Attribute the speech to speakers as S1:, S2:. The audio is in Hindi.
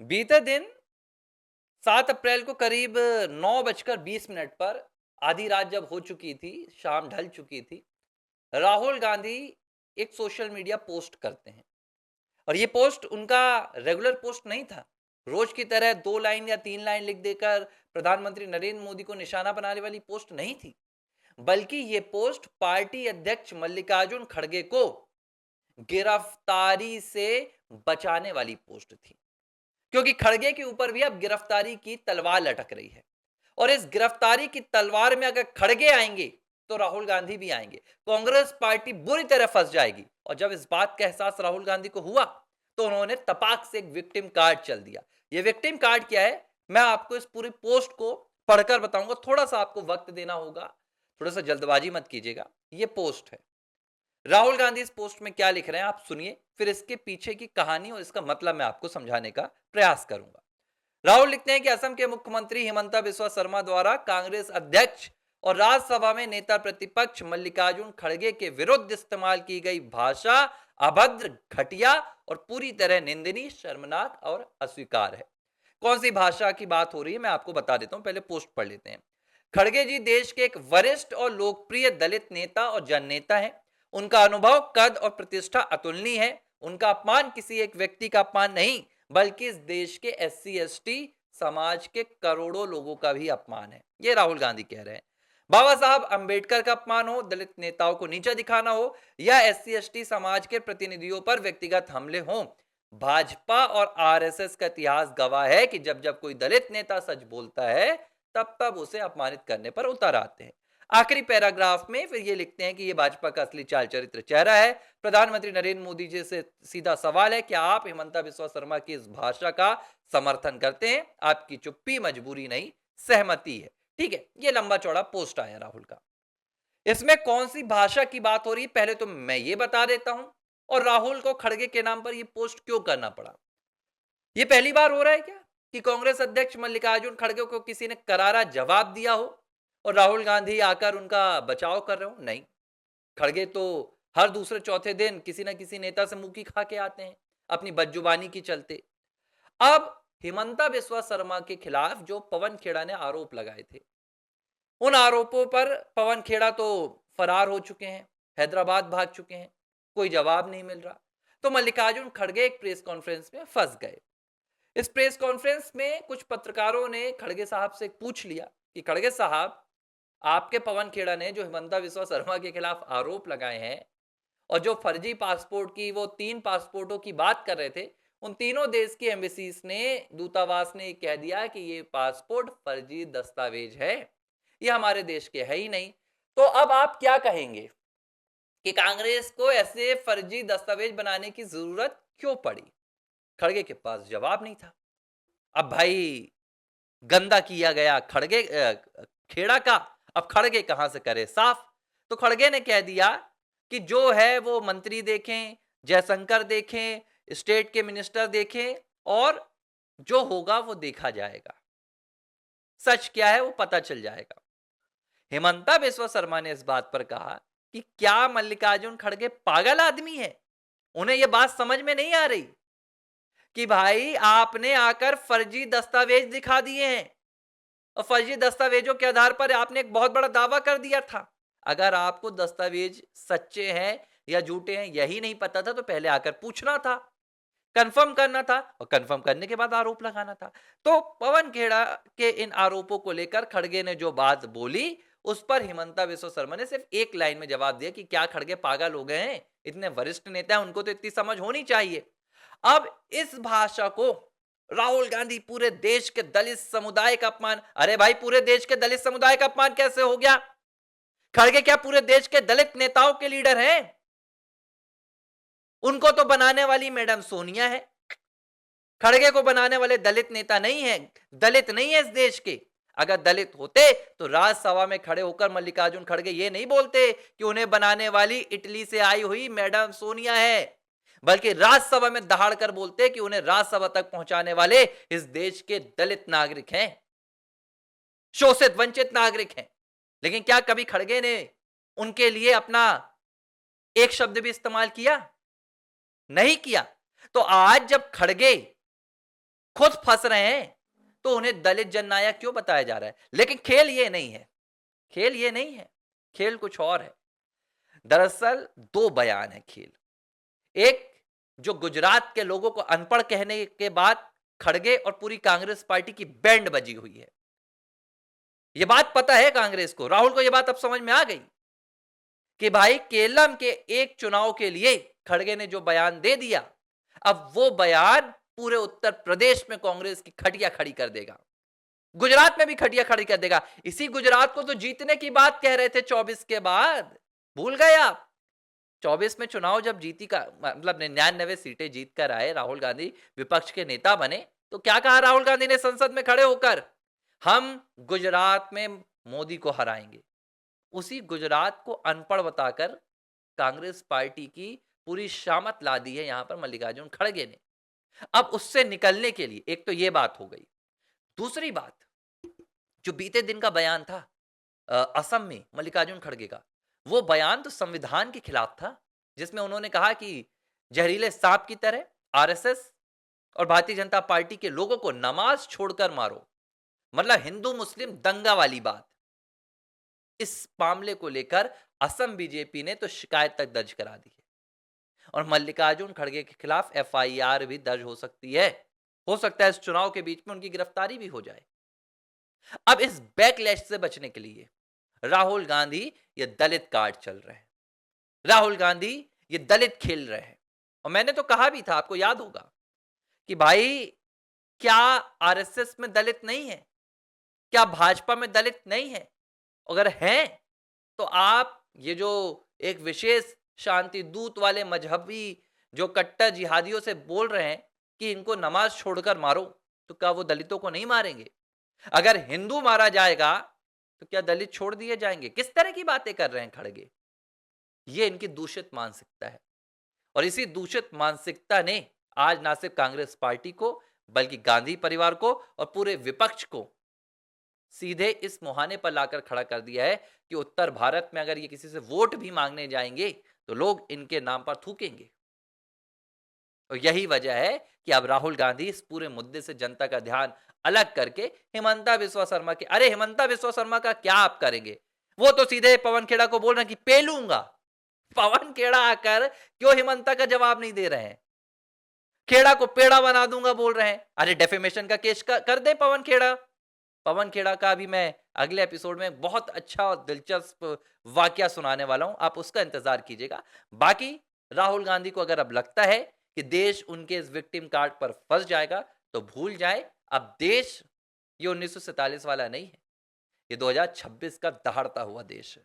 S1: बीते दिन 7 अप्रैल को करीब 9:20 पर आधी रात जब हो चुकी थी, शाम ढल चुकी थी, राहुल गांधी एक सोशल मीडिया पोस्ट करते हैं और ये पोस्ट उनका रेगुलर पोस्ट नहीं था। रोज की तरह 2 लाइन या 3 लाइन लिख देकर प्रधानमंत्री नरेंद्र मोदी को निशाना बनाने वाली पोस्ट नहीं थी, बल्कि ये पोस्ट पार्टी अध्यक्ष मल्लिकार्जुन खड़गे को गिरफ्तारी से बचाने वाली पोस्ट थी। क्योंकि खड़गे के ऊपर भी अब गिरफ्तारी की तलवार लटक रही है और इस गिरफ्तारी की तलवार में अगर खड़गे आएंगे तो राहुल गांधी भी आएंगे। कांग्रेस पार्टी बुरी तरह फंस जाएगी और जब इस बात का एहसास राहुल गांधी को हुआ तो उन्होंने तपाक से एक विक्टिम कार्ड चल दिया। ये विक्टिम कार्ड क्या है, मैं आपको इस पूरी पोस्ट को पढ़कर बताऊंगा। थोड़ा सा आपको वक्त देना होगा, थोड़ा सा जल्दबाजी मत कीजिएगा। ये पोस्ट है, राहुल गांधी इस पोस्ट में क्या लिख रहे हैं आप सुनिए, फिर इसके पीछे की कहानी और इसका मतलब मैं आपको समझाने का प्रयास करूंगा। राहुल लिखते हैं कि असम के मुख्यमंत्री हिमंता बिस्वा शर्मा द्वारा कांग्रेस अध्यक्ष और राज्यसभा में नेता प्रतिपक्ष मल्लिकार्जुन खड़गे के विरुद्ध इस्तेमाल की गई भाषा अभद्र, घटिया और पूरी तरह निंदनीय, शर्मनाक और अस्वीकार है। कौन सी भाषा की बात हो रही है मैं आपको बता देता हूं, पहले पोस्ट पढ़ लेते हैं। खड़गे जी देश के एक वरिष्ठ और लोकप्रिय दलित नेता और जननेता हैं। उनका अनुभव, कद और प्रतिष्ठा अतुलनीय है। उनका अपमान किसी एक व्यक्ति का अपमान नहीं, बल्कि इस देश के एससी एसटी समाज के करोड़ों लोगों का भी अपमान है। ये राहुल गांधी कह रहे हैं। बाबा साहब अंबेडकर का अपमान हो, दलित नेताओं को नीचा दिखाना हो या एससी एसटी समाज के प्रतिनिधियों पर व्यक्तिगत हमले हों, भाजपा और आरएसएस का इतिहास गवाह है कि जब जब कोई दलित नेता सच बोलता है तब तब उसे अपमानित करने पर उतर आते हैं। आखिरी पैराग्राफ में फिर ये लिखते हैं कि ये भाजपा का असली चाल चरित्र चेहरा है। प्रधानमंत्री नरेंद्र मोदी जी से सीधा सवाल है, क्या आप हिमंता बिस्वा शर्मा की इस भाषा का समर्थन करते हैं? आपकी चुप्पी मजबूरी नहीं, सहमति है। ठीक है, ये लंबा चौड़ा पोस्ट आया राहुल का। इसमें कौन सी भाषा की बात हो रही है पहले तो मैं ये बता देता हूं, और राहुल को खड़गे के नाम पर ये पोस्ट क्यों करना पड़ा। ये पहली बार हो रहा है क्या कि कांग्रेस अध्यक्ष मल्लिकार्जुन खड़गे को किसी ने करारा जवाब दिया हो और राहुल गांधी आकर उनका बचाव कर रहे हो? नहीं, खड़गे तो हर दूसरे चौथे दिन किसी ना किसी नेता से मुंह की खा के आते हैं अपनी बदजुबानी की चलते। अब हिमंता बिस्वा शर्मा के खिलाफ जो पवन खेड़ा ने आरोप लगाए थे, उन आरोपों पर पवन खेड़ा तो फरार हो चुके हैं, हैदराबाद भाग चुके हैं, कोई जवाब नहीं मिल रहा। तो मल्लिकार्जुन खड़गे एक प्रेस कॉन्फ्रेंस में फंस गए। इस प्रेस कॉन्फ्रेंस में कुछ पत्रकारों ने खड़गे साहब से पूछ लिया कि खड़गे साहब, आपके पवन खेड़ा ने जो हिमंता बिस्वा शर्मा के खिलाफ आरोप लगाए हैं और जो फर्जी पासपोर्ट की वो 3 पासपोर्टों की बात कर रहे थे, उन तीनों देश की एम्बेसीज ने, दूतावास ने कह दिया कि ये पासपोर्ट फर्जी दस्तावेज है, ये हमारे देश के है ही नहीं। तो अब आप क्या कहेंगे कि कांग्रेस को ऐसे फर्जी दस्तावेज बनाने की जरूरत क्यों पड़ी? खड़गे के पास जवाब नहीं था। अब भाई गंदा किया गया खड़गे खेड़ा का, अब खड़गे कहां से करे साफ। तो खड़गे ने कह दिया कि जो है वो मंत्री देखें, जयशंकर देखें, स्टेट के मिनिस्टर देखें और जो होगा वो देखा जाएगा, सच क्या है वो पता चल जाएगा। हिमंता बिस्वा शर्मा ने इस बात पर कहा कि क्या मल्लिकार्जुन खड़गे पागल आदमी है? उन्हें यह बात समझ में नहीं आ रही कि भाई आपने आकर फर्जी दस्तावेज दिखा दिए हैं और फर्जी दस्तावेजों के आधार पर आपने एक बहुत बड़ा दावा कर दिया था। अगर आपको दस्तावेज सच्चे हैं या झूठे हैं यही नहीं पता था तो पहले आकर पूछना था, कंफर्म करना था और कंफर्म करने के बाद आरोप लगाना था। तो पवन खेड़ा के इन आरोपों को लेकर खड़गे ने जो बात बोली उस पर हिमंता बिस्वा शर्मा ने सिर्फ एक लाइन में जवाब दिया कि क्या खड़गे पागल हो गए हैं? इतने वरिष्ठ नेता हैं, उनको तो इतनी समझ होनी चाहिए। अब इस भाषा को राहुल गांधी पूरे देश के दलित समुदाय का अपमान, अरे भाई पूरे देश के दलित समुदाय का अपमान कैसे हो गया? खड़गे क्या पूरे देश के दलित नेताओं के लीडर हैं? उनको तो बनाने वाली मैडम सोनिया है, खड़गे को बनाने वाले दलित नेता नहीं है, दलित नहीं है इस देश के। अगर दलित होते तो राज्यसभा में खड़े होकर मल्लिकार्जुन खड़गे ये नहीं बोलते कि उन्हें बनाने वाली इटली से आई हुई मैडम सोनिया है, बल्कि राज्यसभा में दहाड़ कर बोलते कि उन्हें राज्यसभा तक पहुंचाने वाले इस देश के दलित नागरिक हैं, शोषित वंचित नागरिक हैं। लेकिन क्या कभी खड़गे ने उनके लिए अपना एक शब्द भी इस्तेमाल किया? नहीं किया। तो आज जब खड़गे खुद फंस रहे हैं, तो उन्हें दलित जननायक क्यों बताया जा रहा है? लेकिन खेल ये नहीं है, खेल ये नहीं है, खेल कुछ और है। दरअसल 2 बयान है खेल। एक, जो गुजरात के लोगों को अनपढ़ कहने के बाद खड़गे और पूरी कांग्रेस पार्टी की बैंड बजी हुई है। ये बात पता है कांग्रेस को, राहुल को ये बात अब समझ में आ गई कि भाई केरलम के एक चुनाव के लिए खड़गे ने जो बयान दे दिया, अब वो बयान पूरे उत्तर प्रदेश में कांग्रेस की खटिया खड़ी कर देगा, गुजरात में भी खटिया खड़ी कर देगा। इसी गुजरात को तो जीतने की बात कह रहे थे 24 के बाद, भूल गए आप? 24 में चुनाव जब जीती का मतलब 99 सीटें जीत कर आए, राहुल गांधी विपक्ष के नेता बने, तो क्या कहा राहुल गांधी ने संसद में खड़े होकर? हम गुजरात में मोदी को हराएंगे। उसी गुजरात को अनपढ़ बताकर कांग्रेस पार्टी की पूरी शामत ला दी है यहां पर मल्लिकार्जुन खड़गे ने। अब उससे निकलने के लिए एक तो ये बात हो गई, दूसरी बात, जो बीते दिन का बयान था असम में मल्लिकार्जुन खड़गे का, वो बयान तो संविधान के खिलाफ था, जिसमें उन्होंने कहा कि जहरीले सांप की तरह आरएसएस और भारतीय जनता पार्टी के लोगों को नमाज छोड़कर मारो, मतलब हिंदू मुस्लिम दंगा वाली बात। इस मामले को लेकर असम बीजेपी ने तो शिकायत तक दर्ज करा दी है और मल्लिकार्जुन खड़गे के खिलाफ एफआईआर भी दर्ज हो सकती है। हो सकता है इस चुनाव के बीच में उनकी गिरफ्तारी भी हो जाए। अब इस बैकलैश से बचने के लिए राहुल गांधी ये दलित कार्ड चल रहे हैं, राहुल गांधी ये दलित खेल रहे हैं। और मैंने तो कहा भी था, आपको याद होगा, कि भाई क्या आरएसएस में दलित नहीं है? क्या भाजपा में दलित नहीं है? अगर हैं तो आप ये जो एक विशेष शांति दूत वाले मजहबी जो कट्टर जिहादियों से बोल रहे हैं कि इनको नमाज छोड़कर मारो, तो क्या वो दलितों को नहीं मारेंगे? अगर हिंदू मारा जाएगा तो क्या दलित छोड़ दिए जाएंगे? किस तरह की बातें कर रहे हैं खड़गे? ये इनकी दूषित मानसिकता है और इसी दूषित मानसिकता ने आज ना सिर्फ कांग्रेस पार्टी को बल्कि गांधी परिवार को और पूरे विपक्ष को सीधे इस मुहाने पर लाकर खड़ा कर दिया है कि उत्तर भारत में अगर ये किसी से वोट भी मांगने जाएंगे तो लोग इनके नाम पर थूकेंगे। और यही वजह है कि अब राहुल गांधी इस पूरे मुद्दे से जनता का ध्यान अलग करके हिमंता बिस्वा शर्मा के, अरे हिमंता बिस्वा शर्मा का क्या आप करेंगे? वो तो सीधे पवन खेड़ा को बोल रहे हैं कि पेलूंगा। पवन खेड़ा आकर क्यों हिमंता का जवाब नहीं दे रहे हैं? खेड़ा को पेड़ा बना दूंगा बोल रहे हैं। अरे डेफेमेशन का केस कर दे पवन खेड़ा। पवन खेड़ा का भी मैं अगले एपिसोड में बहुत अच्छा और दिलचस्प वाकया सुनाने वाला हूं, आप उसका इंतजार कीजिएगा। बाकी राहुल गांधी को अगर अब लगता है कि देश उनके इस विक्टिम कार्ड पर फंस जाएगा तो भूल जाए, अब देश ये 1947 वाला नहीं है, ये 2026 का दहाड़ता हुआ देश है।